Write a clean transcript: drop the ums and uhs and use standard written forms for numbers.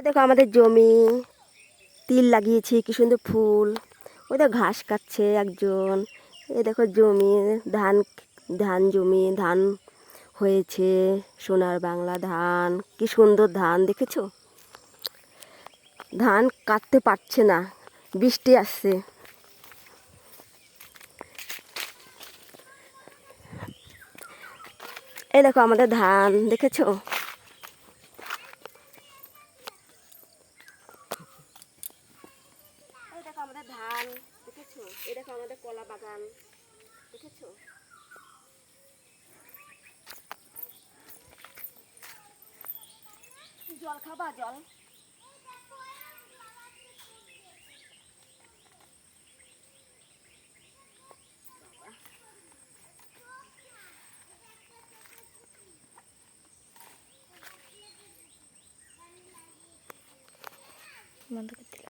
দেখো আমাদের জমি, তিল লাগিয়েছি, কি সুন্দর ফুল। ওই দেখো ঘাস কাটছে একজন। এ দেখো জমি, ধান, ধান জমি, ধান হয়েছে, সোনার বাংলা ধান, কি সুন্দর ধান দেখেছো। ধান কাটতে পারছে না, বৃষ্টি আসছে। এই দেখো আমাদের ধান দেখেছো। এই দেখো আমাদের ধান দেখেছো। এই দেখো আমাদের কলা বাগান দেখেছো। জল খাবা? জল বন্ধ করে দিলাম।